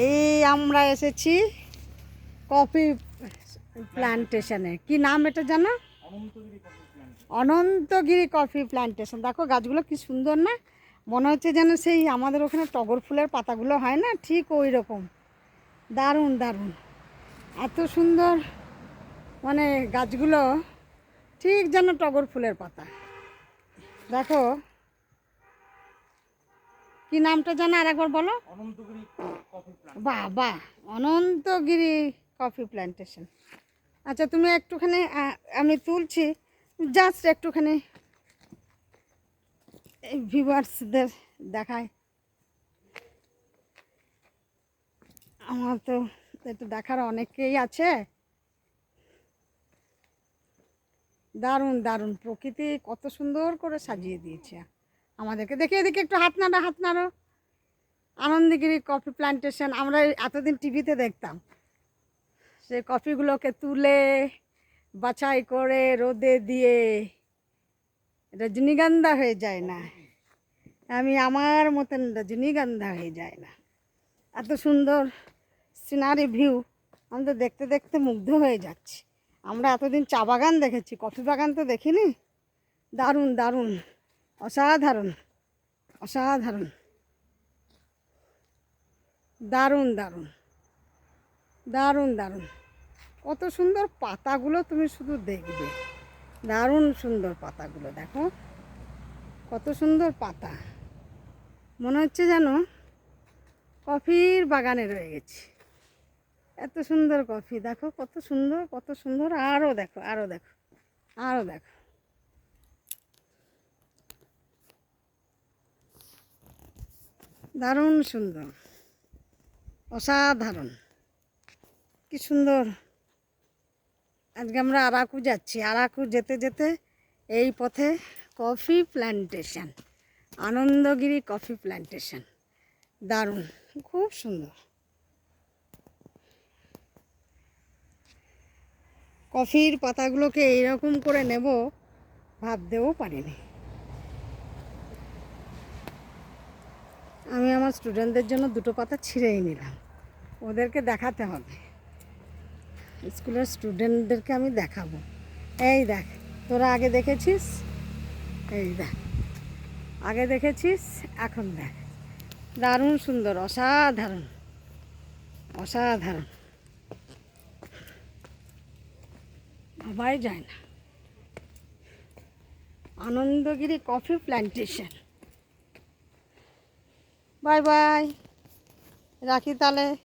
এই আমরা এসেছি কফি প্ল্যান্টেশনে। কি নাম এটা জানো? Ananthagiri coffee plantation. দেখো গাছগুলো কি সুন্দর না, মনে হচ্ছে যেন সেই আমাদের ওখানে টগর ফুলের পাতাগুলো হয় না, ঠিক ওই রকম। দারুণ দারুণ, এত সুন্দর, মানে গাছগুলো ঠিক যেন টগর ফুলের পাতা। দেখো কি নামটা জানো, আর একবার বলো। বাহ বাহ, অনন্তগিরি কফি প্ল্যান্টেশন। আচ্ছা তুমি একটুখানি, আমি তুলছি, জাস্ট একটুখানি এই ভিউয়ার্সদের দেখায়। আমার তো একটু দেখার অনেকেই আছে। দারুণ দারুণ, প্রকৃতি কত সুন্দর করে সাজিয়ে দিয়েছে আমাদেরকে। দেখে এদিকে একটু হাত নাড়ো, হাত নাড়ো। আনন্দগিরি কফি প্ল্যান্টেশন আমরা এতদিন টিভিতে দেখতাম, সে কফিগুলোকে তুলে বাছাই করে রোদে দিয়ে রজনীগন্ধা হয়ে যায় না, আমি আমার মতন রজনীগন্ধা হয়ে যায় না। এত সুন্দর সিনারি ভিউ, আমি তো দেখতে দেখতে মুগ্ধ হয়ে যাচ্ছি। আমরা এতদিন চা বাগান দেখেছি, কফি বাগান তো দেখিনি। দারুণ দারুণ, অসাধারণ অসাধারণ, দারুণ দারুণ দারুণ দারুণ। কত সুন্দর পাতাগুলো, তুমি শুধু দেখবে, দারুণ সুন্দর পাতাগুলো দেখো, কত সুন্দর পাতা, মনে হচ্ছে যেন কফির বাগানে রয়ে গেছি। এত সুন্দর কফি, দেখো কত সুন্দর কত সুন্দর। আরও দেখো, আরও দেখো, আরও দেখো, দারুণ সুন্দর, অসাধারণ, কি সুন্দর। আজকে আমরা আরাকু যাচ্ছি, আরাকু যেতে যেতে এই পথে কফি প্ল্যান্টেশন, আনন্দগিরি কফি প্ল্যান্টেশন, দারুণ, খুব সুন্দর। কফির পাতাগুলোকে এইরকম করে নেব ভাবতেও পারিনি। আমি আমার স্টুডেন্টদের জন্য দুটো পাতা ছিঁড়েই নিলাম, ওদেরকে দেখাতে হবে, স্কুলের স্টুডেন্টদেরকে আমি দেখাবো। এই দেখ, তোরা আগে দেখেছিস, এই দেখ আগে দেখেছিস, এখন দেখ, দারুণ সুন্দর, অসাধারণ অসাধারণ, ভাবাই যায় না। আনন্দগিরি কফি প্ল্যান্টেশন। বাই বাই, রাখি তাহলে।